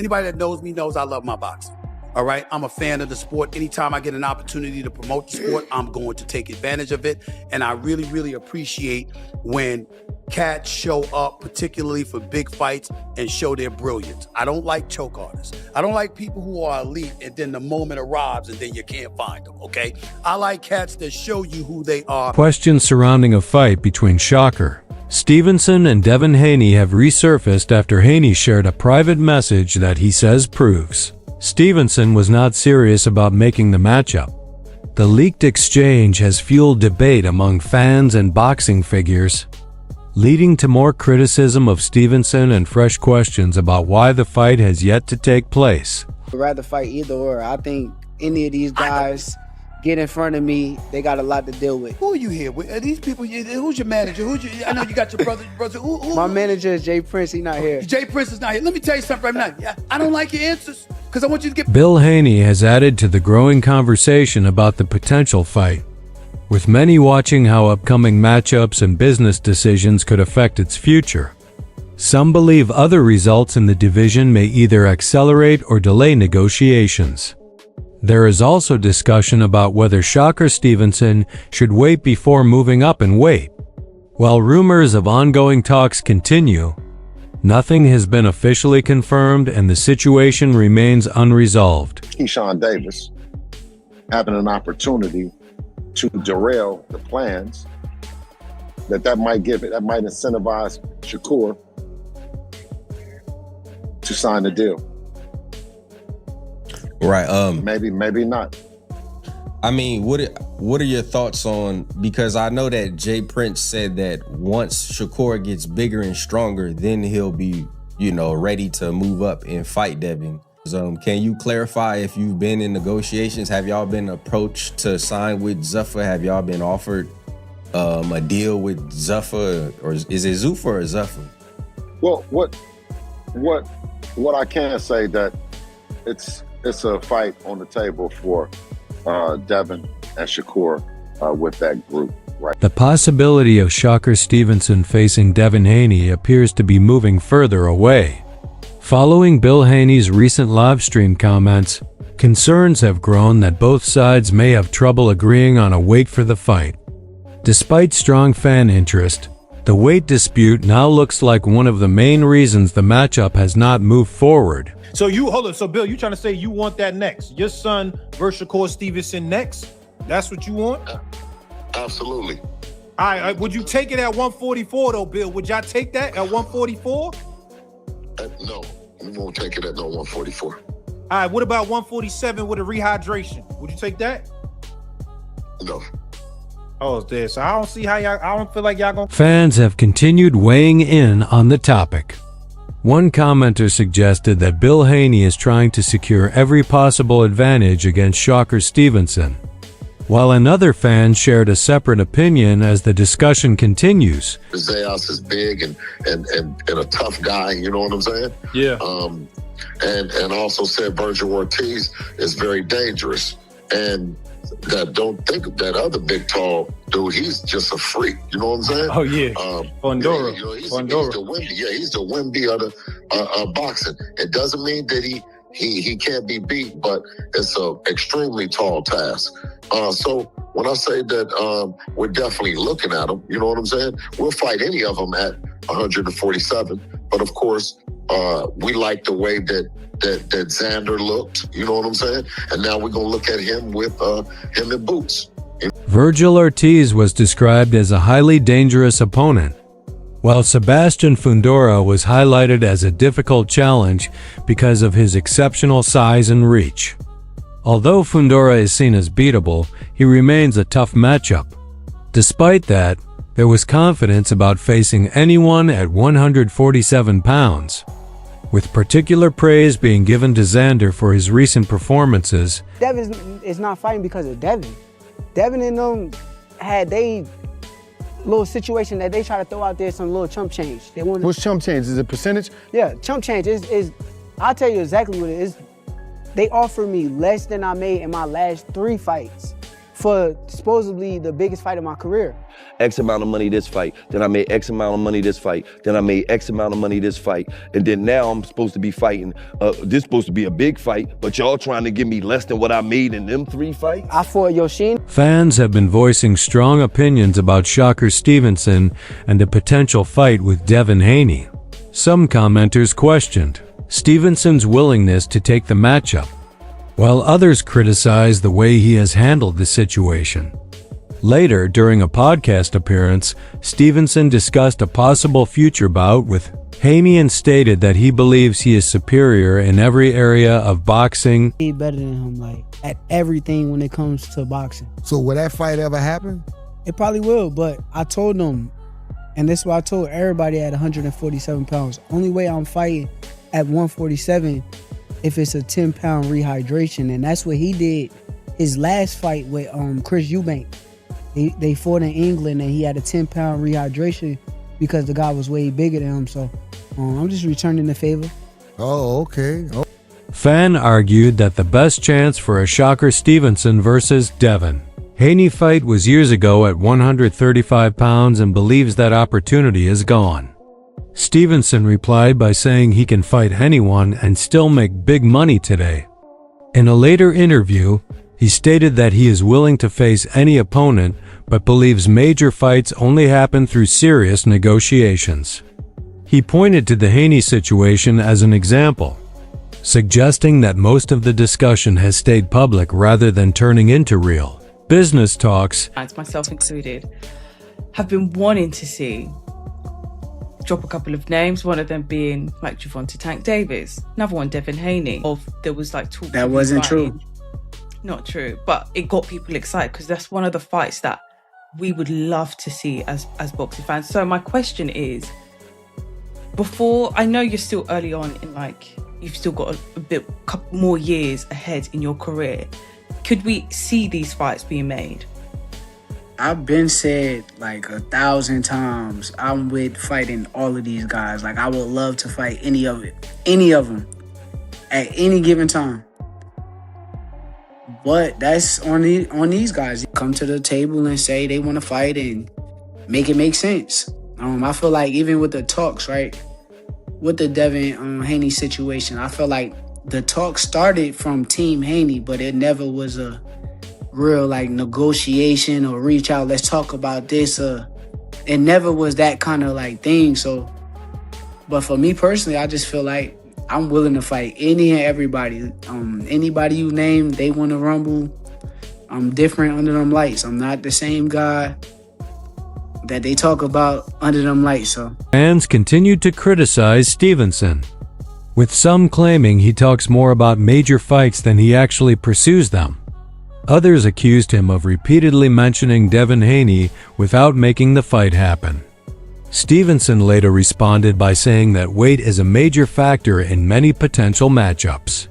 Anybody that knows me knows I love my boxing. All right, I'm a fan of the sport. Anytime I get an opportunity to promote the sport, I'm going to take advantage of it. And I really, really appreciate when cats show up, particularly for big fights, and show their brilliance. I don't like choke artists. I don't like people who are elite and then the moment arrives and then you can't find them, okay? I like cats that show you who they are. Questions surrounding a fight between Shakur Stevenson and Devin Haney have resurfaced after Haney shared a private message that he says proves Stevenson was not serious about making the matchup. The leaked exchange has fueled debate among fans and boxing figures, leading to more criticism of Stevenson and fresh questions about why the fight has yet to take place. I'd rather fight either or. I think any of these guys get in front of me, they got a lot to deal with. Who are you here with? Are these people, who's your manager? I know you got your brother. My manager is Jay Prince, he's not here. Jay Prince is not here. Let me tell you something right now. I don't like your answers because I want you to get... Bill Haney has added to the growing conversation about the potential fight, with many watching how upcoming matchups and business decisions could affect its future. Some believe other results in the division may either accelerate or delay negotiations. There is also discussion about whether Shakur Stevenson should wait before moving up in weight. While rumors of ongoing talks continue, nothing has been officially confirmed and the situation remains unresolved. Keyshawn Davis having an opportunity to derail the plans that might incentivize Shakur to sign the deal. Right. Maybe not. I mean, what are your thoughts on, because I know that Jay Prince said that once Shakur gets bigger and stronger, then he'll be, ready to move up and fight Devin. Can you clarify if you've been in negotiations? Have y'all been approached to sign with Zuffa? Have y'all been offered a deal with Zuffa, or is it Zuffa or Zuffa? Well, what I can say that it's a fight on the table for Devin and Shakur with that group, right? The possibility of Shakur Stevenson facing Devin Haney appears to be moving further away. Following Bill Haney's recent livestream comments, concerns have grown that both sides may have trouble agreeing on a weight for the fight. Despite strong fan interest, the weight dispute now looks like one of the main reasons the matchup has not moved forward. So So Bill, you trying to say you want that next? Your son versus Shakur Stevenson next? That's what you want? Absolutely. All right, would you take it at 144 though, Bill? Would y'all take that at 144? No, we won't take it at no 144. All right, what about 147 with a rehydration? Would you take that? No. Oh, it's there. So I don't see how I don't feel like y'all gonna... Fans have continued weighing in on the topic. One commenter suggested that Bill Haney is trying to secure every possible advantage against Shakur Stevenson, while another fan shared a separate opinion as the discussion continues. Zayas is big and a tough guy, you know what I'm saying? Yeah. And also said Virgil Ortiz is very dangerous. And that don't think of that other big tall dude. He's just a freak. You know what I'm saying? Oh yeah. Fondora. He's the Wimby of the boxing. It doesn't mean that he can't be beat, but it's a extremely tall task. So when I say that we're definitely looking at him, you know what I'm saying? We'll fight any of them at 147. But of course, we like the way that Xander looked, you know what I'm saying? And now we're going to look at him with him in boots. Virgil Ortiz was described as a highly dangerous opponent, while Sebastian Fundora was highlighted as a difficult challenge because of his exceptional size and reach. Although Fundora is seen as beatable, he remains a tough matchup. Despite that, there was confidence about facing anyone at 147 pounds, with particular praise being given to Xander for his recent performances. Devin is not fighting because of Devin. Devin and them had they little situation that they try to throw out there, some little chump change. What's chump change? Is it percentage? Yeah, chump change is I'll tell you exactly what it is. They offered me less than I made in my last 3 fights for supposedly the biggest fight of my career. X amount of money this fight, then I made X amount of money this fight, then I made X amount of money this fight, and then now I'm supposed to be fighting, this supposed to be a big fight, but y'all trying to give me less than what I made in them 3 fights? I fought Yoshin. Fans have been voicing strong opinions about Shakur Stevenson and a potential fight with Devin Haney. Some commenters questioned Stevenson's willingness to take the matchup, while others criticized the way he has handled the situation. Later, during a podcast appearance, Stevenson discussed a possible future bout with Haney and stated that he believes he is superior in every area of boxing. He's better than him, like, at everything when it comes to boxing. So will that fight ever happen? It probably will, but I told him, and this is what I told everybody at 147 pounds. Only way I'm fighting at 147 if it's a 10-pound rehydration, and that's what he did his last fight with Chris Eubank. They fought in England, and he had a 10-pound rehydration because the guy was way bigger than him. So I'm just returning the favor. Oh, okay. Oh. Fan argued that the best chance for a Shakur Stevenson versus Devin Haney fight was years ago at 135 pounds and believes that opportunity is gone. Stevenson replied by saying he can fight anyone and still make big money today. In a later interview, he stated that he is willing to face any opponent, but believes major fights only happen through serious negotiations. He pointed to the Haney situation as an example, suggesting that most of the discussion has stayed public rather than turning into real business talks. Myself included, have been wanting to see drop a couple of names, one of them being like Gervonta Tank Davis, another one Devin Haney. There was like talk that wasn't true. Not true, but it got people excited because that's one of the fights that we would love to see as boxing fans. So my question is, before, I know you're still early on in, like, you've still got a couple more years ahead in your career. Could we see these fights being made? I've been said like 1,000 times, I'm with fighting all of these guys. Like, I would love to fight any of them at any given time. But that's on these guys. Come to the table and say they want to fight and make it make sense. I feel like even with the talks, right, with the Devin Haney situation, I feel like the talk started from Team Haney, but it never was a real like negotiation or reach out, let's talk about this. It never was that kind of like thing. So, but for me personally, I just feel like I'm willing to fight any and everybody. Anybody you name, they want to rumble. I'm different under them lights. I'm not the same guy that they talk about under them lights. So fans continued to criticize Stevenson, with some claiming he talks more about major fights than he actually pursues them. Others accused him of repeatedly mentioning Devin Haney without making the fight happen. Stevenson later responded by saying that weight is a major factor in many potential matchups.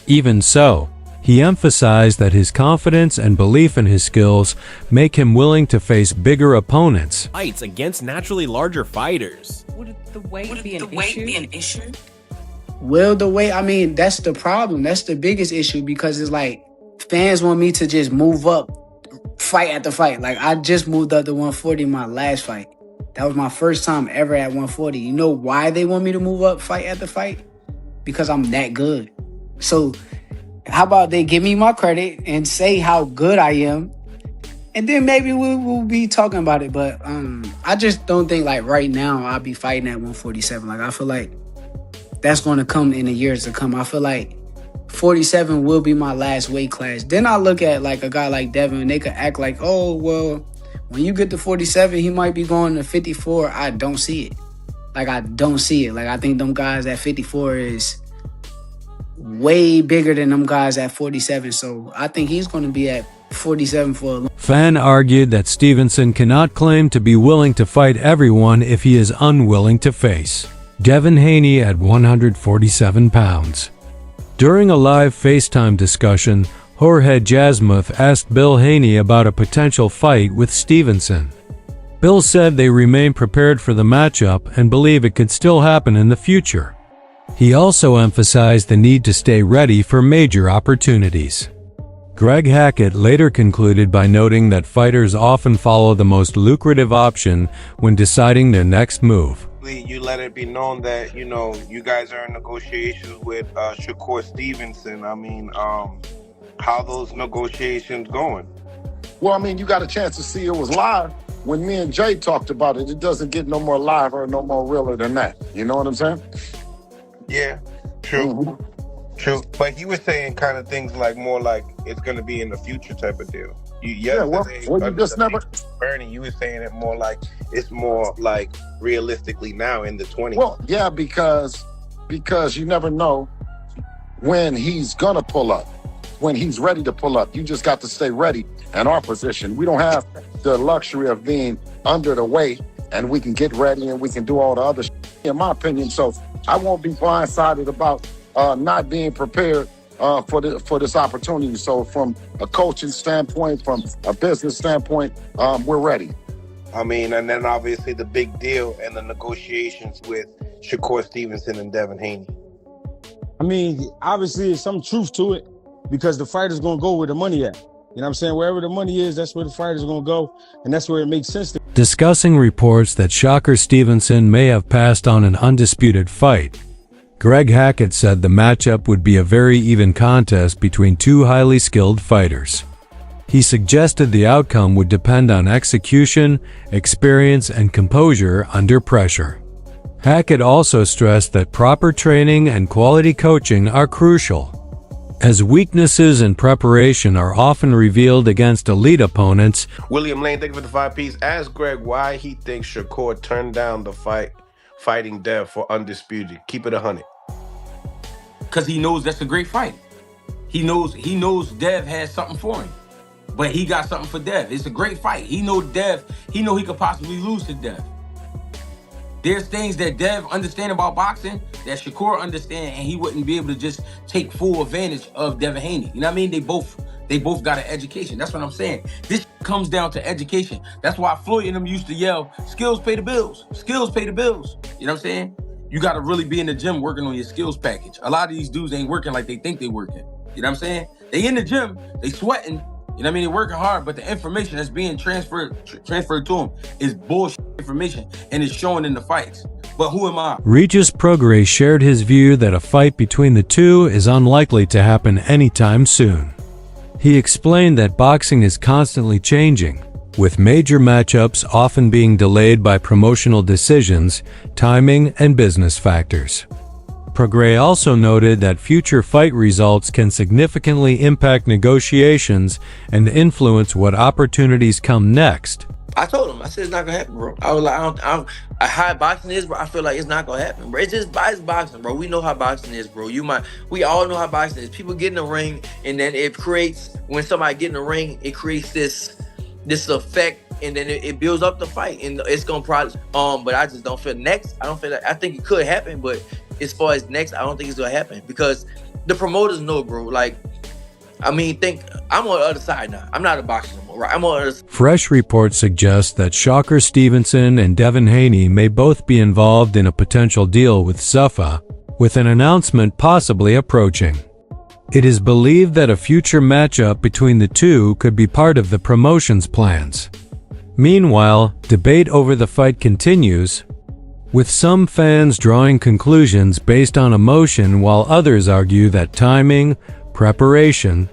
Even so, he emphasized that his confidence and belief in his skills make him willing to face bigger opponents. Fights against naturally larger fighters. Would the weight be an issue? Will the weight, I mean, that's the problem. That's the biggest issue because it's like fans want me to just move up fight after fight. Like, I just moved up to 140 my last fight. That was my first time ever at 140. You know why they want me to move up fight after fight? Because I'm that good. So how about they give me my credit and say how good I am, and then maybe we'll be talking about it. But I just don't think like right now I'll be fighting at 147. Like, I feel like that's going to come in the years to come. I feel like 47 will be my last weight class. Then I look at like a guy like Devin, and they could act like, oh, well, when you get to 47, he might be going to 54. I don't see it. Like, I don't see it. Like, I think them guys at 54 is way bigger than them guys at 47. So I think he's going to be at 47 for a long time. Fan argued that Stevenson cannot claim to be willing to fight everyone if he is unwilling to face Devin Haney at 147 pounds. During a live FaceTime discussion, Jorge Jasmuth asked Bill Haney about a potential fight with Stevenson. Bill said they remain prepared for the matchup and believe it could still happen in the future. He also emphasized the need to stay ready for major opportunities. Greg Hackett later concluded by noting that fighters often follow the most lucrative option when deciding their next move. You let it be known that, you know, you guys are in negotiations with Shakur Stevenson. I mean, how those negotiations going? Well, I mean, you got a chance to see it was live when me and Jay talked about it. It doesn't get no more live or no more realer than that. You know what I'm saying? Yeah, true. Mm-hmm. True. But he was saying kind of things like more like it's going to be in the future type of deal. Yesterday, well, you just never. Bernie, you were saying it more like it's more like realistically now in the 20s. Well, yeah, because you never know when he's gonna pull up, when he's ready to pull up. You just got to stay ready. In our position, we don't have the luxury of being under the weight, and we can get ready and we can do all the other shit, in my opinion. So I won't be blindsided about not being prepared for this opportunity. So from a coaching standpoint, from a business standpoint, we're ready. I mean, and then obviously the big deal and the negotiations with Shakur Stevenson and Devin Haney. I mean, obviously there's some truth to it because the fighter's going to go where the money at. You know what I'm saying? Wherever the money is, that's where the fighter's going to go, and that's where it makes sense to. Discussing reports that Shakur Stevenson may have passed on an undisputed fight, Greg Hackett said the matchup would be a very even contest between two highly skilled fighters. He suggested the outcome would depend on execution, experience, and composure under pressure. Hackett also stressed that proper training and quality coaching are crucial, as weaknesses in preparation are often revealed against elite opponents. William Lane, thank you for the 5 Ps. Ask Greg why he thinks Shakur turned down the fighting Dev for undisputed. Keep it 100. Because he knows that's a great fight. He knows Dev has something for him. But he got something for Dev. It's a great fight. He know he could possibly lose to Dev. There's things that Dev understand about boxing that Shakur understand, and he wouldn't be able to just take full advantage of Devin Haney. You know what I mean? They both got an education. That's what I'm saying. This comes down to education. That's why Floyd and them used to yell, skills pay the bills. Skills pay the bills. You know what I'm saying? You got to really be in the gym working on your skills package. A lot of these dudes ain't working like they think they working. You know what I'm saying? They in the gym, they sweating. You know what I mean? They're working hard, but the information that's being transferred to them is bullshit information, and it's showing in the fights. But who am I? Regis Prograis shared his view that a fight between the two is unlikely to happen anytime soon. He explained that boxing is constantly changing, with major matchups often being delayed by promotional decisions, timing, and business factors. Prograis also noted that future fight results can significantly impact negotiations and influence what opportunities come next. I told him, I said, it's not gonna happen, bro. I was like, how boxing is, bro, I feel like it's not gonna happen, bro. It's boxing, bro. We know how boxing is, bro. We all know how boxing is. People get in the ring, and then it creates, when somebody get in the ring, it creates this effect, and then it builds up the fight, and it's gonna probably, but I just don't feel next. I think it could happen, but as far as next, I don't think it's gonna happen because the promoters know, bro. Like, I mean, I'm on the other side now. I'm not a boxer no more, right? I'm on the other side. Fresh reports suggest that Shakur Stevenson and Devin Haney may both be involved in a potential deal with Zuffa, with an announcement possibly approaching. It is believed that a future matchup between the two could be part of the promotion's plans. Meanwhile, debate over the fight continues, with some fans drawing conclusions based on emotion while others argue that timing, preparation,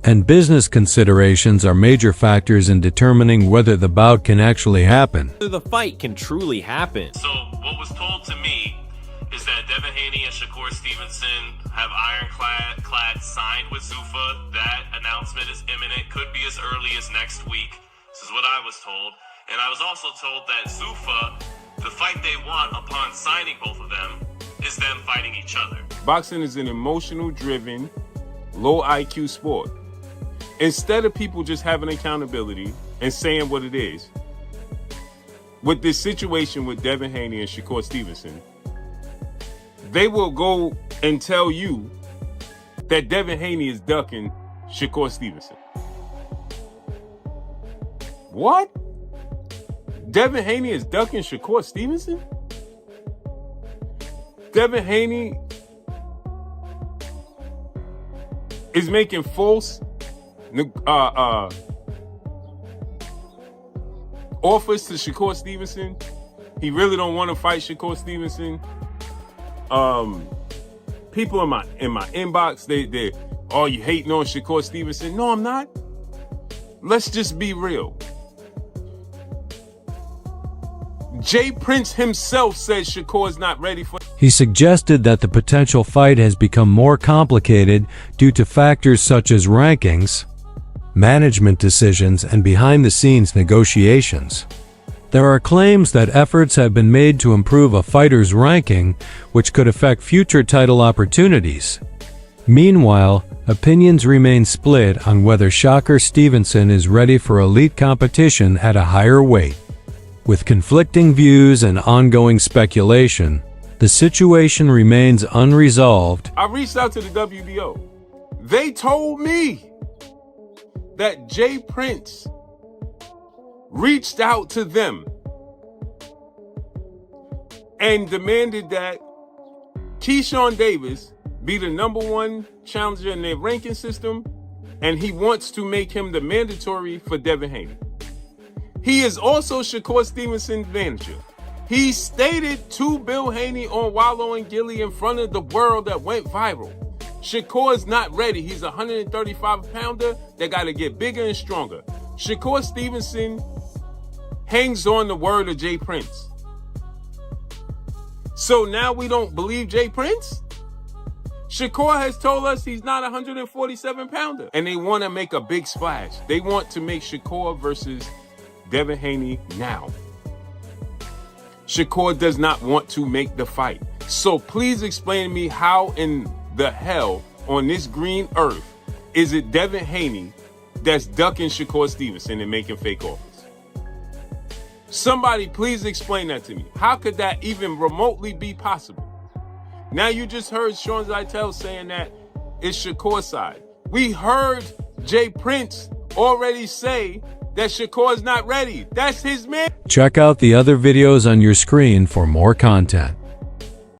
and business considerations are major factors in determining whether the bout can actually happen. Whether the fight can truly happen. So what was told to me is that Devin Haney and Shakur Stevenson have ironclad signed with Zuffa. That announcement is imminent, could be as early as next week. This is what I was told. And I was also told that Zuffa, the fight they want upon signing both of them, is them fighting each other. Boxing is an emotional driven, low IQ sport. Instead of people just having accountability and saying what it is, with this situation with Devin Haney and Shakur Stevenson, they will go and tell you that Devin Haney is ducking Shakur Stevenson. What? Devin Haney is ducking Shakur Stevenson? Devin Haney is making false offers to Shakur Stevenson. He really don't want to fight Shakur Stevenson. People in my inbox, they oh, you hating on Shakur Stevenson? No, I'm not. Let's just be real. Jay Prince himself said Shakur is not ready for. He suggested that the potential fight has become more complicated due to factors such as rankings, management decisions, and behind-the-scenes negotiations. There are claims that efforts have been made to improve a fighter's ranking, which could affect future title opportunities. Meanwhile, opinions remain split on whether Shakur Stevenson is ready for elite competition at a higher weight. With conflicting views and ongoing speculation, the situation remains unresolved. I reached out to the WBO. They told me that Jay Prince reached out to them and demanded that Keyshawn Davis be the #1 challenger in their ranking system, and he wants to make him the mandatory for Devin Haney. He is also Shakur Stevenson's manager. He stated to Bill Haney on Wallow and Gilly in front of the world that went viral, Shakur is not ready. He's a 135-pounder. They got to get bigger and stronger. Shakur Stevenson hangs on the word of Jay Prince. So now we don't believe Jay Prince? Shakur has told us he's not a 147-pounder. And they want to make a big splash. They want to make Shakur versus Devin Haney now. Shakur does not want to make the fight. So please explain to me how in the hell on this green earth is it Devin Haney that's ducking Shakur Stevenson and making fake offers? Somebody please explain that to me. How could that even remotely be possible? Now you just heard Sean Zeitel saying that it's Shakur's side. We heard Jay Prince already say that Shakur is not ready. That's his man. Check out the other videos on your screen for more content.